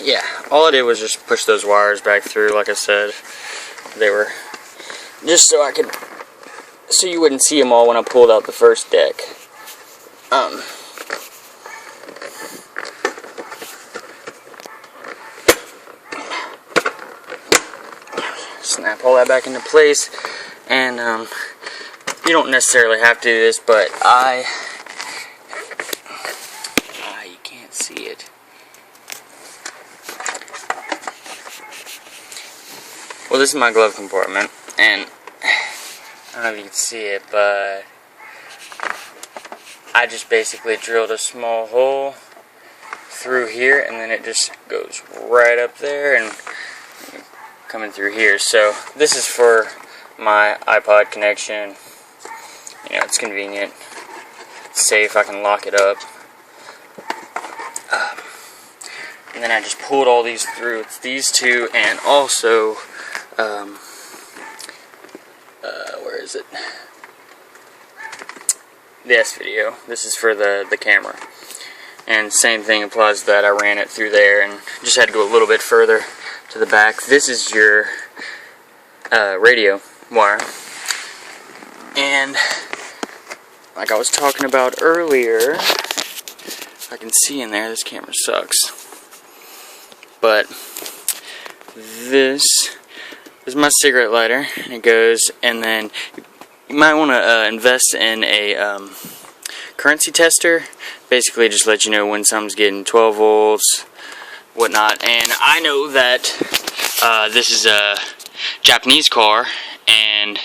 yeah, all I did was just push those wires back through. Like I said, they were just so you wouldn't see them all when I pulled out the first deck. Snap all that back into place, and you don't necessarily have to do this, but you can't see it. Well, this is my glove compartment, and I don't know if you can see it, but I just basically drilled a small hole through here, and then it just goes right up there and coming through here. So this is for my iPod connection. You know, it's convenient, it's safe, I can lock it up. And then I just pulled all these through. It's these two, and also where is it? The S-Video. This is for the camera. And same thing applies to that. I ran it through there and just had to go a little bit further to the back. This is your radio wire. And like I was talking about earlier, I can see in there, this camera sucks. But this is my cigarette lighter, and it goes, and then you might want to invest in a currency tester. Basically just let you know when something's getting 12 volts, whatnot. And I know that this is a Japanese car, and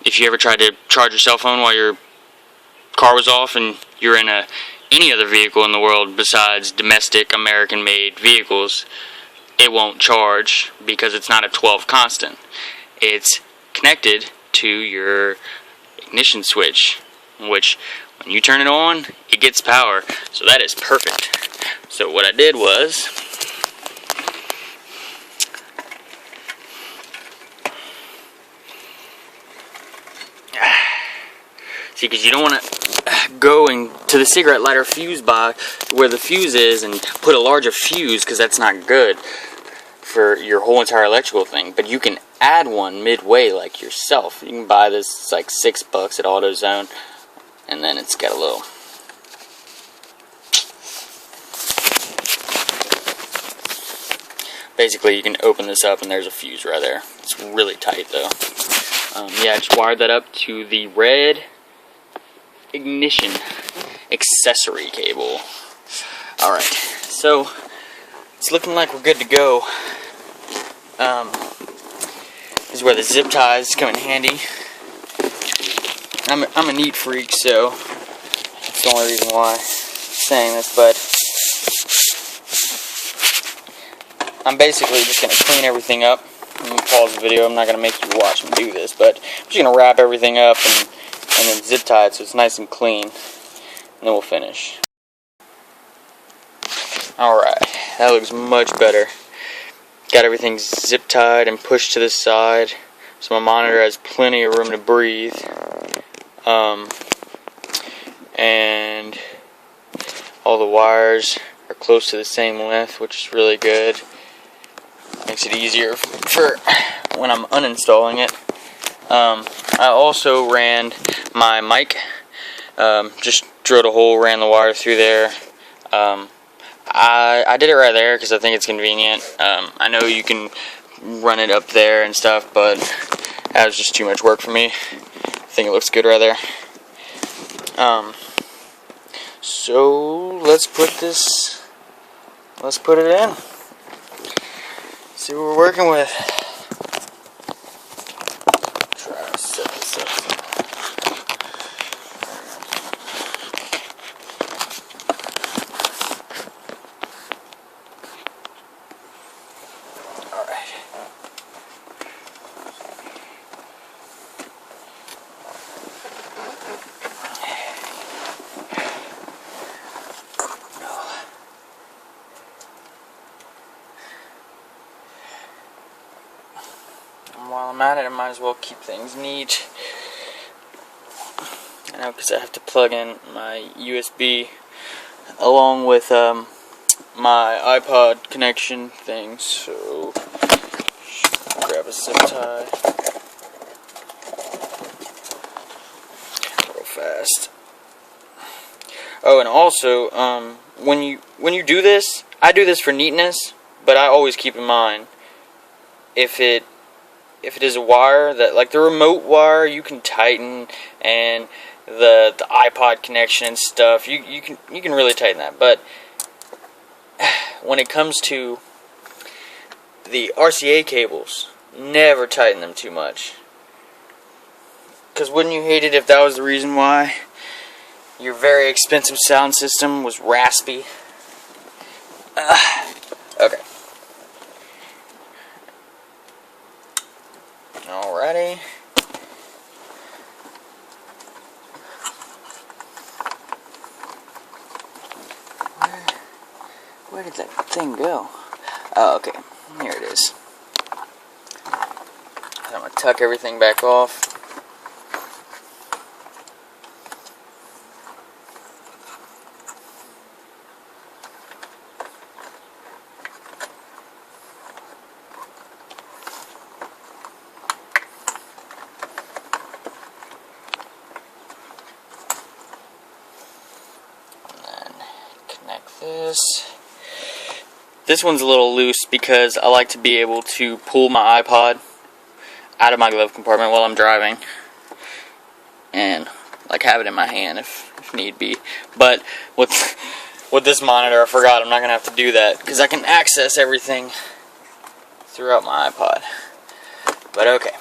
if you ever tried to charge your cell phone while your car was off and you're in any other vehicle in the world besides domestic American-made vehicles, it won't charge because it's not a 12 constant. It's connected to your ignition switch, which when you turn it on, it gets power. So that is perfect. So what I did was, see, because you don't want to go to the cigarette lighter fuse box where the fuse is and put a larger fuse, because that's not good for your whole entire electrical thing. But you can add one midway, like yourself. You can buy this, it's like $6 at AutoZone, and then it's got a little basically you can open this up and there's a fuse right there. It's really tight though. Yeah, I just wired that up to the red ignition accessory cable. Alright, so it's looking like we're good to go. This is where the zip ties come in handy. I'm a neat freak, so that's the only reason why I'm saying this, but I'm basically just going to clean everything up. I'm going to pause the video. I'm not going to make you watch me do this, but I'm just going to wrap everything up and then zip tie it so it's nice and clean, and then we'll finish. Alright, that looks much better. Got everything zip tied and pushed to the side, so my monitor has plenty of room to breathe. And all the wires are close to the same length, which is really good. Makes it easier for when I'm uninstalling it. I also ran my mic, just drilled a hole, ran the wire through there. I did it right there because I think it's convenient. I know you can run it up there and stuff, but that was just too much work for me. I think it looks good right there. So let's put it in. See what we're working with. Try to set this up. While I'm at it, I might as well keep things neat. I know, because I have to plug in my USB along with my iPod connection thing, so grab a zip tie real fast. Oh, and also, when you do this, I do this for neatness, but I always keep in mind if it is a wire that, like the remote wire, you can tighten, and the iPod connection and stuff, you can really tighten that. But when it comes to the RCA cables, never tighten them too much. Because wouldn't you hate it if that was the reason why your very expensive sound system was raspy? Okay. Alrighty. Where did that thing go? Oh, okay. Here it is. I'm going to tuck everything back off. And then connect this. This one's a little loose because I like to be able to pull my iPod out of my glove compartment while I'm driving and like have it in my hand if need be. But with this monitor, I forgot I'm not gonna have to do that because I can access everything throughout my iPod. But okay,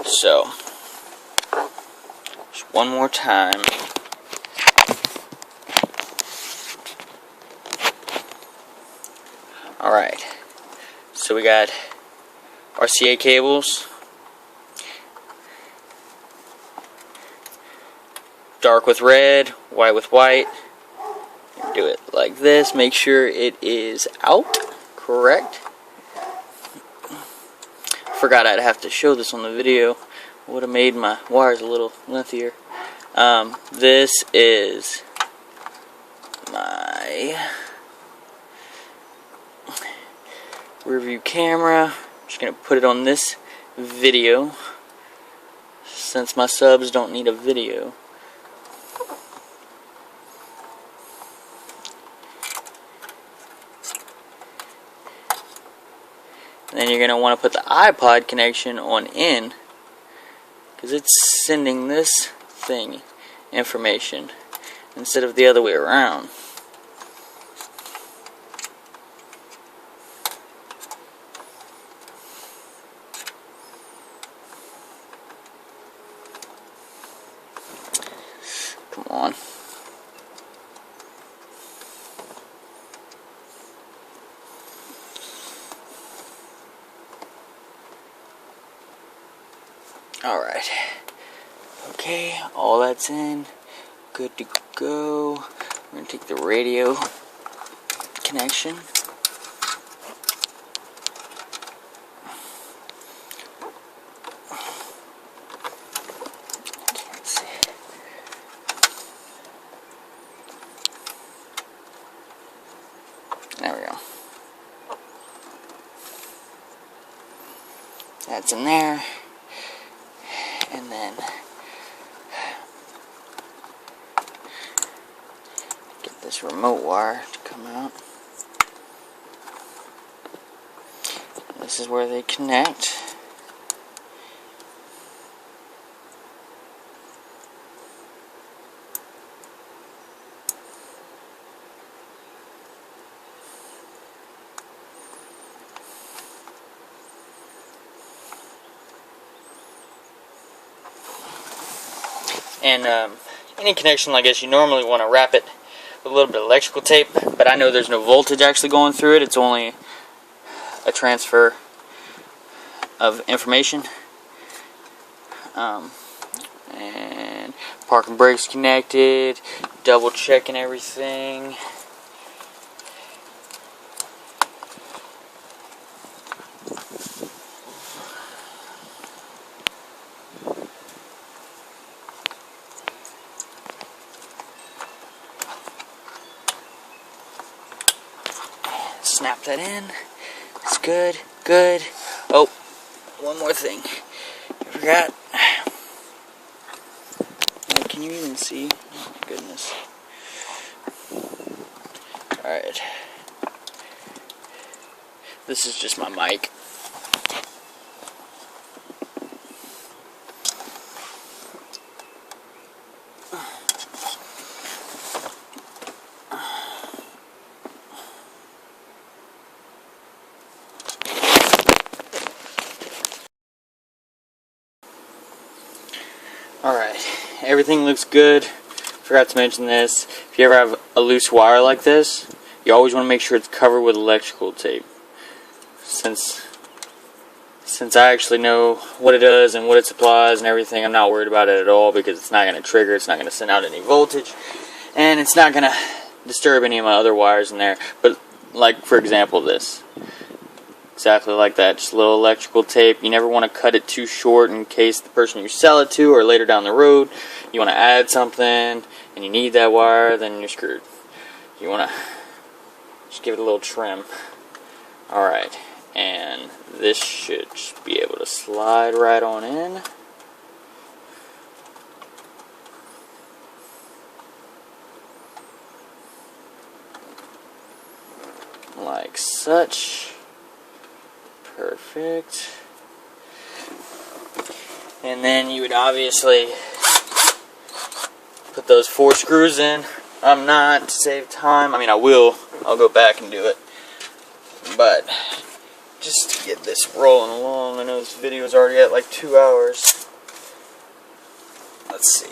so just one more time. Alright, so we got RCA cables, dark with red, white with white. Do it like this, make sure it is out, correct. Forgot I'd have to show this on the video, would have made my wires a little lengthier. This is my rear view camera. I'm just going to put it on this video since my subs don't need a video. And then you're going to want to put the iPod connection on in because it's sending this thing information instead of the other way around. Come on. Alright. Okay, all that's in. Good to go. We're going to take the radio connection. Can't see. There we go. That's in there. And then get this remote wire to come out. This is where they connect. And any connection like this, you normally want to wrap it with a little bit of electrical tape, but I know there's no voltage actually going through it. It's only a transfer of information. And parking brakes connected, double checking everything. snap that in. It's good, good. Oh, one more thing. I forgot. Can you even see? Oh my goodness. Alright. This is just my mic. Alright, everything looks good. Forgot to mention this. If you ever have a loose wire like this, you always want to make sure it's covered with electrical tape. Since I actually know what it does and what it supplies and everything, I'm not worried about it at all because it's not going to trigger, it's not going to send out any voltage, and it's not going to disturb any of my other wires in there. But like, for example, this. Exactly like that, just a little electrical tape. You never want to cut it too short in case the person you sell it to or later down the road you want to add something and you need that wire, then you're screwed. You want to just give it a little trim. Alright, and this should be able to slide right on in. Like such. Perfect. And then you would obviously put those 4 screws in. I'm not, to save time. I mean, I will. I'll go back and do it. But just to get this rolling along, I know this video is already at like 2 hours. Let's see.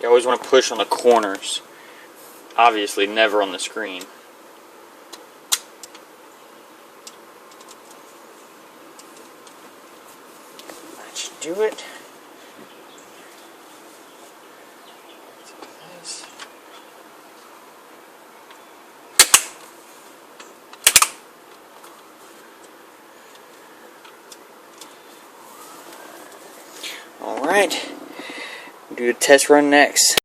You always want to push on the corners. Obviously, never on the screen. That should do it. Alright. Do a test run next.